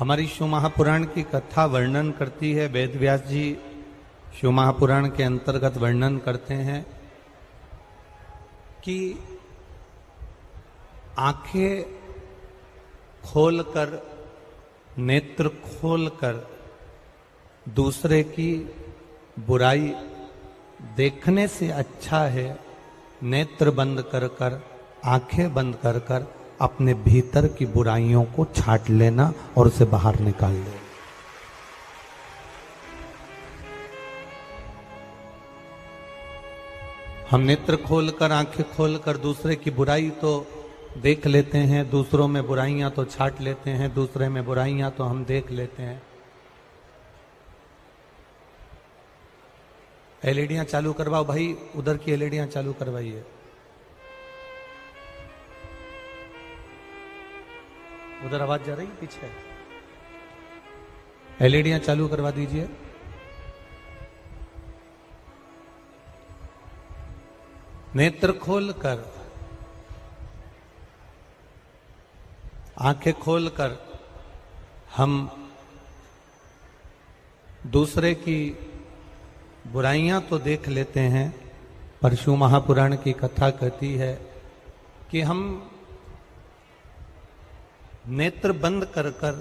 हमारी शिव महापुराण की कथा वर्णन करती है, वेद व्यास जी शिव महापुराण के अंतर्गत वर्णन करते हैं कि आंखें खोलकर, नेत्र खोलकर दूसरे की बुराई देखने से अच्छा है नेत्र बंद कर कर, आंखें बंद कर कर अपने भीतर की बुराइयों को छांट लेना और उसे बाहर निकाल देना। हम नेत्र खोलकर, आंखें खोलकर दूसरे की बुराई तो देख लेते हैं, दूसरों में बुराइयां तो छांट लेते हैं, दूसरे में बुराइयां तो हम देख लेते हैं। एलईडियां चालू करवाओ भाई, उधर की एलईडियां चालू करवाइए। उधर आवाज जा रही पीछे, एलईडियां चालू करवा दीजिए। नेत्र खोलकर, आंखें खोलकर हम दूसरे की बुराइयां तो देख लेते हैं, पर शिव महापुराण की कथा कहती है कि हम नेत्र बंद कर कर,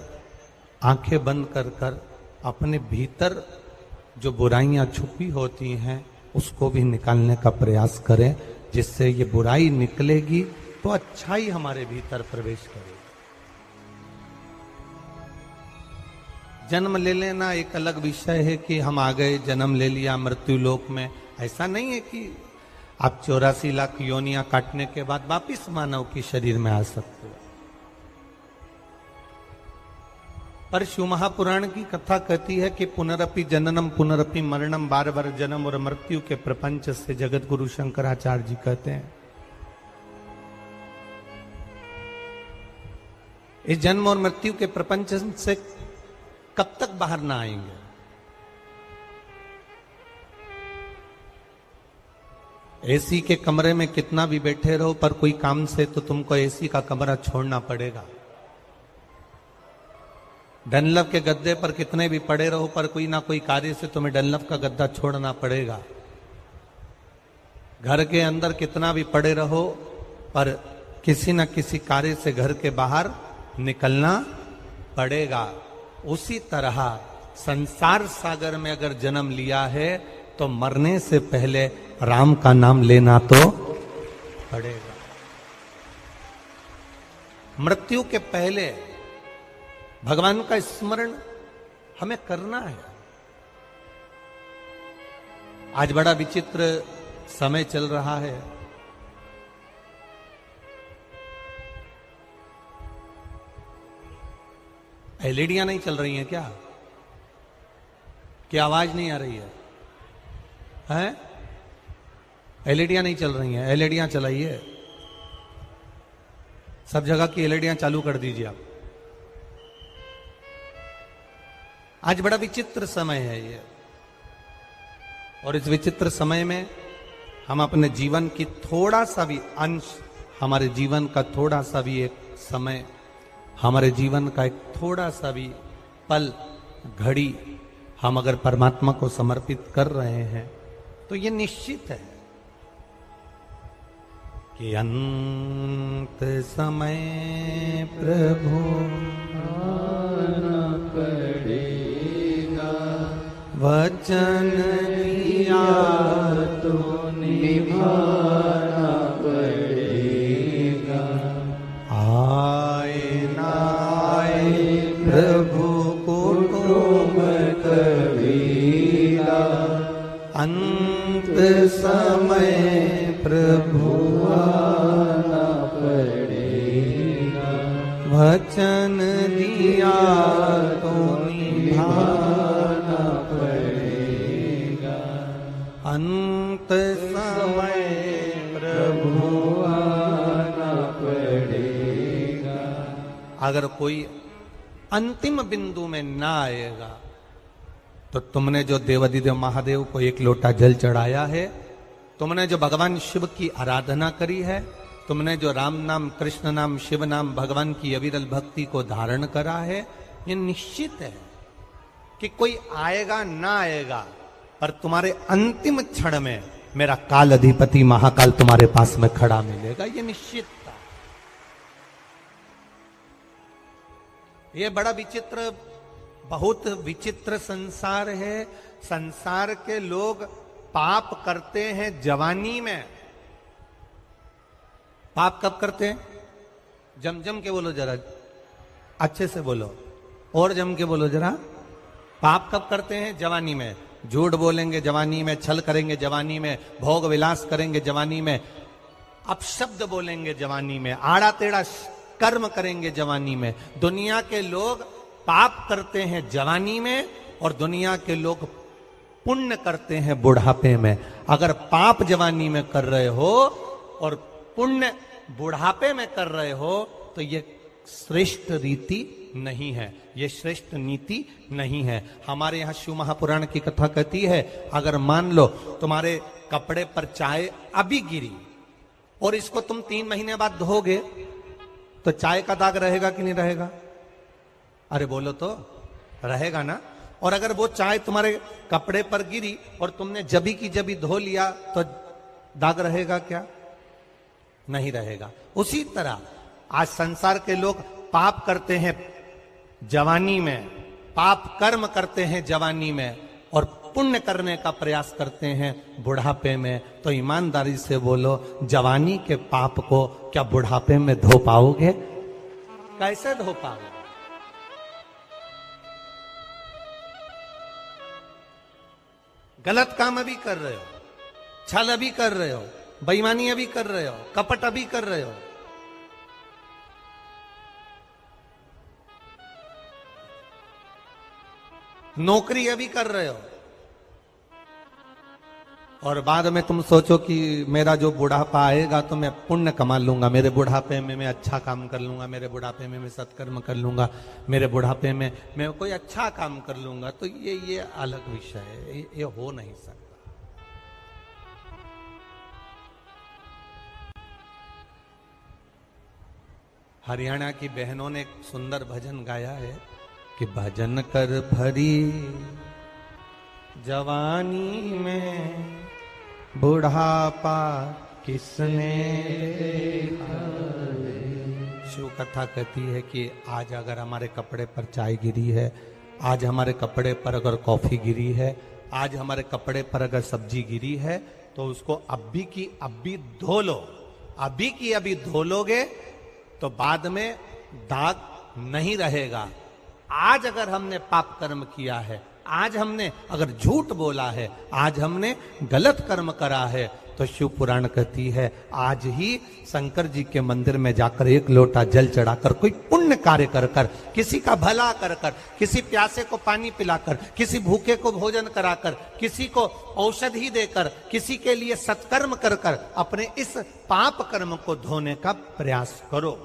आंखें बंद कर कर अपने भीतर जो बुराइयां छुपी होती हैं उसको भी निकालने का प्रयास करें, जिससे ये बुराई निकलेगी तो अच्छाई हमारे भीतर प्रवेश करेगी। जन्म ले लेना एक अलग विषय है कि हम आ गए, जन्म ले लिया मृत्यु लोक में। ऐसा नहीं है कि आप 84 लाख योनियां काटने के बाद वापिस मानव के शरीर में आ सकते हो। पर शिव महापुराण की कथा कहती है कि पुनरपि जननम पुनरपि मरणम, बार बार जन्म और मृत्यु के प्रपंच से जगत गुरु शंकराचार्य जी कहते हैं इस जन्म और मृत्यु के प्रपंच से कब तक बाहर ना आएंगे। एसी के कमरे में कितना भी बैठे रहो, पर कोई काम से तो तुमको एसी का कमरा छोड़ना पड़ेगा। डनलप के गद्दे पर कितने भी पड़े रहो, पर कोई ना कोई कार्य से तुम्हें डनलप का गद्दा छोड़ना पड़ेगा। घर के अंदर कितना भी पड़े रहो, पर किसी न किसी कार्य से घर के बाहर निकलना पड़ेगा। उसी तरह संसार सागर में अगर जन्म लिया है तो मरने से पहले राम का नाम लेना तो पड़ेगा। मृत्यु के पहले भगवान का स्मरण हमें करना है। आज बड़ा विचित्र समय चल रहा है। एलईडियां नहीं चल रही हैं क्या? क्या आवाज नहीं आ रही है? हैं? एलईडियां नहीं चल रही हैं? एलईडियां चलाइए, सब जगह की एलईडियां चालू कर दीजिए आप। आज बड़ा विचित्र समय है ये, और इस विचित्र समय में हम अपने जीवन की थोड़ा सा भी अंश, हमारे जीवन का थोड़ा सा भी एक समय, हमारे जीवन का एक थोड़ा सा भी पल, घड़ी हम अगर परमात्मा को समर्पित कर रहे हैं तो ये निश्चित है कि अंत समय प्रभु आना पड़ेगा, वचन दिया तो निभाना पड़ेगा। आए ना आए प्रभु कुटुंब कबीरा, अंत समय प्रभु आना पड़ेगा, वचन दिया तो निभाना पड़ेगा। अंत समय प्रभु आना पड़ेगा। अगर कोई अंतिम बिंदु में ना आएगा तो तुमने जो देवाधिदेव महादेव को एक लोटा जल चढ़ाया है, तुमने जो भगवान शिव की आराधना करी है, तुमने जो राम नाम, कृष्ण नाम, शिव नाम, भगवान की अविरल भक्ति को धारण करा है, ये निश्चित है कि कोई आएगा ना आएगा, पर तुम्हारे अंतिम क्षण में मेरा काल अधिपति महाकाल तुम्हारे पास में खड़ा मिलेगा, ये निश्चित था। ये बड़ा विचित्र, बहुत विचित्र संसार है। संसार के लोग पाप करते हैं जवानी में। पाप कब करते हैं? जम के बोलो जरा, अच्छे से बोलो, और जम के बोलो जरा। पाप कब करते हैं? जवानी में। झूठ बोलेंगे जवानी में, छल करेंगे जवानी में, भोग विलास करेंगे जवानी में, अपशब्द बोलेंगे जवानी में, आड़ा टेढ़ा कर्म करेंगे जवानी में। दुनिया के लोग पाप करते हैं जवानी में, और दुनिया के लोग पुण्य करते हैं बुढ़ापे में। अगर पाप जवानी में कर रहे हो और पुण्य बुढ़ापे में कर रहे हो, तो ये श्रेष्ठ रीति नहीं है, ये श्रेष्ठ नीति नहीं है। हमारे यहाँ शिव महापुराण की कथा कहती है, अगर मान लो तुम्हारे कपड़े पर चाय अभी गिरी और इसको तुम 3 महीने बाद धोगे, तो चाय का दाग रहेगा कि नहीं रहेगा? अरे बोलो तो, रहेगा ना। और अगर वो चाय तुम्हारे कपड़े पर गिरी और तुमने जबी की जबी धो लिया, तो दाग रहेगा क्या? नहीं रहेगा। उसी तरह आज संसार के लोग पाप करते हैं जवानी में, पाप कर्म करते हैं जवानी में, और पुण्य करने का प्रयास करते हैं बुढ़ापे में। तो ईमानदारी से बोलो, जवानी के पाप को क्या बुढ़ापे में धो पाओगे? कैसे धो पाओगे? गलत काम अभी कर रहे हो, छल अभी कर रहे हो, बेईमानी अभी कर रहे हो, कपट अभी कर रहे हो। नौकरी अभी कर रहे हो, और बाद में तुम सोचो कि मेरा जो बुढ़ापा आएगा तो मैं पुण्य कमा लूंगा, मेरे बुढ़ापे में मैं अच्छा काम कर लूंगा, मेरे बुढ़ापे में मैं सत्कर्म कर लूंगा, मेरे बुढ़ापे में मैं कोई अच्छा काम कर लूंगा। तो ये अलग विषय है, ये हो नहीं सकता। हरियाणा की बहनों ने एक सुंदर भजन गाया है कि भजन कर भरी जवानी में बुढ़ापा किसने देखा। शिव कथा कहती है कि आज अगर हमारे कपड़े पर चाय गिरी है, आज हमारे कपड़े पर अगर कॉफी गिरी है, आज हमारे कपड़े पर अगर सब्जी गिरी है, तो उसको अभी की अभी धो लो। अभी की अभी धो लोगे तो बाद में दाग नहीं रहेगा। आज अगर हमने पाप कर्म किया है, आज हमने अगर झूठ बोला है, आज हमने गलत कर्म करा है, तो शिव पुराण कहती है आज ही शंकर जी के मंदिर में जाकर 1 लोटा जल चढ़ाकर, कोई पुण्य कार्य कर कर, किसी का भला कर कर, किसी प्यासे को पानी पिलाकर, किसी भूखे को भोजन कराकर, किसी को औषधि देकर, किसी के लिए सत्कर्म कर कर अपने इस पाप कर्म को धोने का प्रयास करो।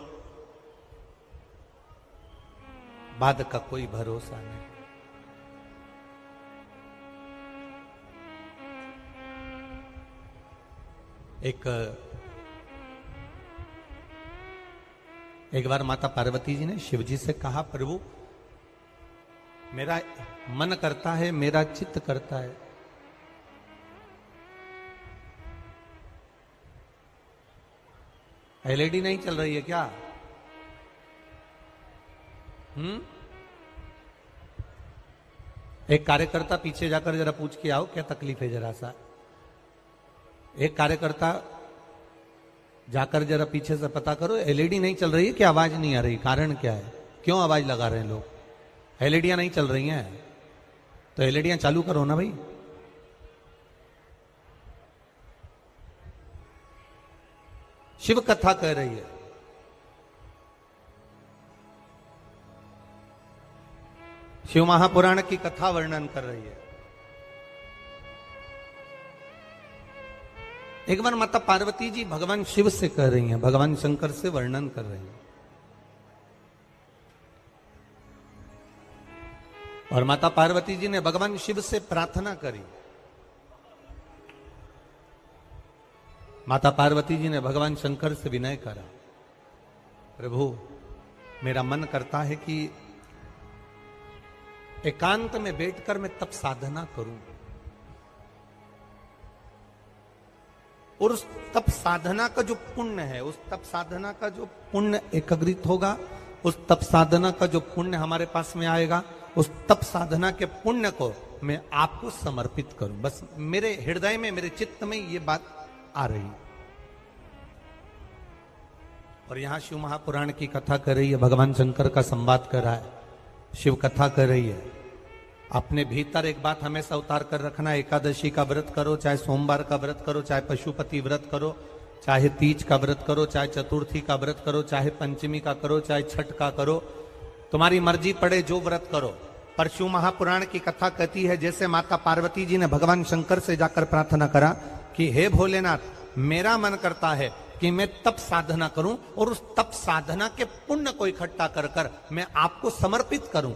बाद का कोई भरोसा नहीं। एक बार माता पार्वती जी ने शिव जी से कहा, प्रभु मेरा मन करता है, मेरा चित्त करता है, एलईडी नहीं चल रही है क्या? एक कार्यकर्ता पीछे जाकर जरा पूछ के आओ क्या तकलीफ है जरा सा। एक कार्यकर्ता जाकर जरा पीछे से पता करो, एलईडी नहीं चल रही है क्या, आवाज नहीं आ रही, कारण क्या है, क्यों आवाज लगा रहे हैं लोग? एलईडियां नहीं चल रही हैं तो एलईडियां चालू करो ना भाई। शिव कथा कह रही है, शिव महापुराण की कथा वर्णन कर रही है। एक बार माता पार्वती जी भगवान शिव से कह रही हैं, भगवान शंकर से वर्णन कर रही हैं, और माता पार्वती जी ने भगवान शिव से प्रार्थना करी। माता पार्वती जी ने भगवान शंकर से विनय करा, प्रभु मेरा मन करता है कि एकांत में बैठकर मैं तप साधना करूं और उस तप साधना का जो पुण्य है, उस तप साधना का जो पुण्य एकत्रित होगा, उस तप साधना का जो पुण्य हमारे पास में आएगा, उस तप साधना के पुण्य को मैं आपको समर्पित करूं। बस मेरे हृदय में, मेरे चित्त में ये बात आ रही। और यहां शिव महापुराण की कथा कर रही है, भगवान शंकर का संवाद कर रहा है, शिव कथा कर रही है। अपने भीतर एक बात हमेशा उतार कर रखना, एकादशी का व्रत करो, चाहे सोमवार का व्रत करो, चाहे पशुपति व्रत करो, चाहे तीज का व्रत करो, चाहे चतुर्थी का व्रत करो, चाहे पंचमी का करो, चाहे छठ का करो, तुम्हारी मर्जी पड़े जो व्रत करो। पर शिव महापुराण की कथा कहती है जैसे माता पार्वती जी ने भगवान शंकर से जाकर प्रार्थना करा कि हे भोलेनाथ, मेरा मन करता है कि मैं तप साधना करूं और उस तप साधना के पुण्य को इकट्ठा कर कर मैं आपको समर्पित करूं।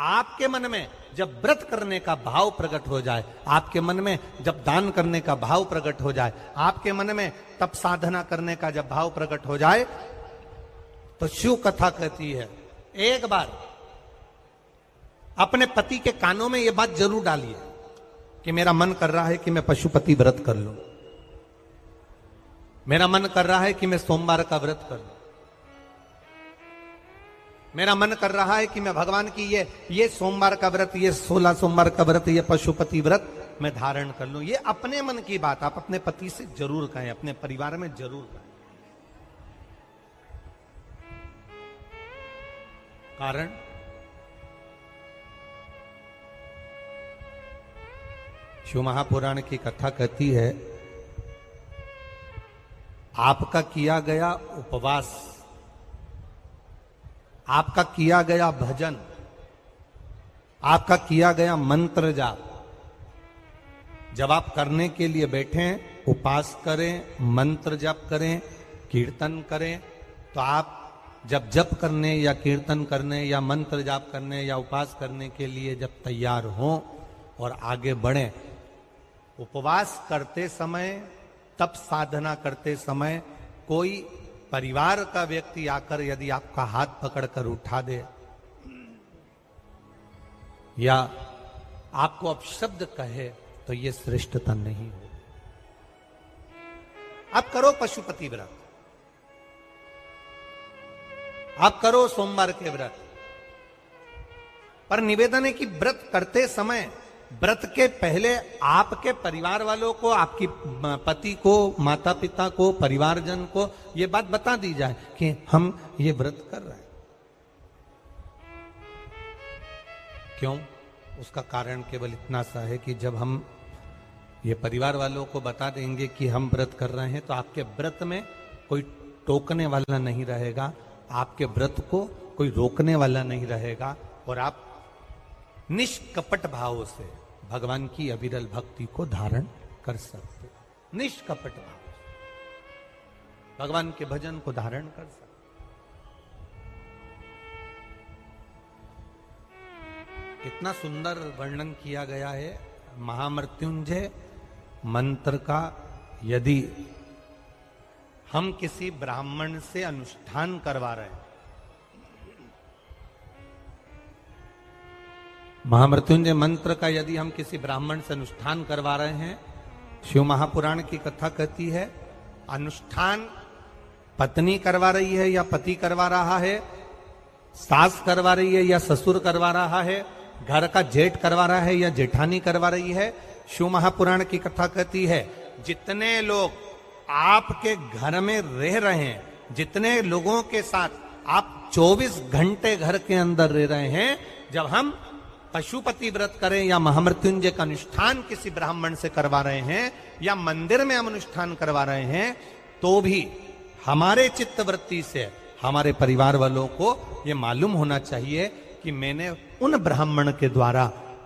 आपके मन में जब व्रत करने का भाव प्रकट हो जाए, आपके मन में जब दान करने का भाव प्रकट हो जाए, आपके मन में तप साधना करने का जब भाव प्रकट हो जाए, तो शिव कथा कहती है एक बार अपने पति के कानों में यह बात जरूर डालिए कि मेरा मन कर रहा है कि मैं पशुपति व्रत कर लूं, मेरा मन कर रहा है कि मैं सोमवार का व्रत कर लूं, मेरा मन कर रहा है कि मैं भगवान की ये सोमवार का व्रत, ये 16 सोमवार का व्रत, ये पशुपति व्रत मैं धारण कर लूं। ये अपने मन की बात आप अपने पति से जरूर कहें, अपने परिवार में जरूर कहें। कारण शिव महापुराण की कथा कहती है आपका किया गया उपवास, आपका किया गया भजन, आपका किया गया मंत्र जाप, जब आप करने के लिए बैठें, उपास करें, मंत्र जाप करें, कीर्तन करें, तो आप जब जप करने या कीर्तन करने या मंत्र जाप करने या उपास करने के लिए जब तैयार हों और आगे बढ़ें, उपवास करते समय, तप साधना करते समय कोई परिवार का व्यक्ति आकर यदि आपका हाथ पकड़कर उठा दे या आपको अपशब्द कहे, तो यह श्रेष्ठता नहीं हो। आप करो पशुपति व्रत, आप करो सोमवार के व्रत, पर निवेदन है कि व्रत करते समय, व्रत के पहले आपके परिवार वालों को, आपकी पति को, माता पिता को, परिवारजन को यह बात बता दी जाए कि हम ये व्रत कर रहे हैं। क्यों? उसका कारण केवल इतना सा है कि जब हम ये परिवार वालों को बता देंगे कि हम व्रत कर रहे हैं, तो आपके व्रत में कोई टोकने वाला नहीं रहेगा, आपके व्रत को कोई रोकने वाला नहीं रहेगा, और आप निष्कपट भाव से भगवान की अविरल भक्ति को धारण कर सकते, निष्कपट भाव से भगवान के भजन को धारण कर सकते। कितना सुंदर वर्णन किया गया है महामृत्युंजय मंत्र का। यदि हम किसी ब्राह्मण से अनुष्ठान करवा रहे हैं, महामृत्युंजय मंत्र का यदि हम किसी ब्राह्मण से अनुष्ठान करवा रहे हैं, शिव महापुराण की कथा कहती है अनुष्ठान पत्नी करवा रही है या पति करवा रहा है, सास करवा रही है या ससुर करवा रहा है, घर का जेठ करवा रहा है या जेठानी करवा रही है, शिव महापुराण की कथा कहती है जितने लोग आपके घर में रह रहे हैं, जितने लोगों के साथ आप 24 घंटे घर के अंदर रह रहे हैं, जब हम पशुपति व्रत करें या महामृत्युंजय का अनुष्ठान किसी ब्राह्मण से करवा रहे हैं या मंदिर में हम अनुष्ठान करवा रहे हैं, तो भी हमारे चित्तवृत्ति से हमारे परिवार वालों को यह मालूम होना चाहिए कि मैंने उन ब्राह्मण के द्वारा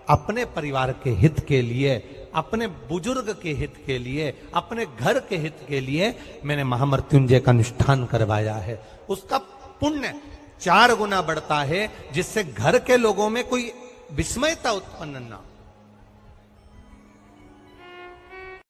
अपने परिवार के हित के लिए, अपने बुजुर्ग के हित के लिए, अपने घर के हित के लिए मैंने महामृत्युंजय का अनुष्ठान करवाया है। उसका पुण्य 4 गुना बढ़ता है, जिससे घर के लोगों में कोई विस्मयता उत्पन्न ना हो।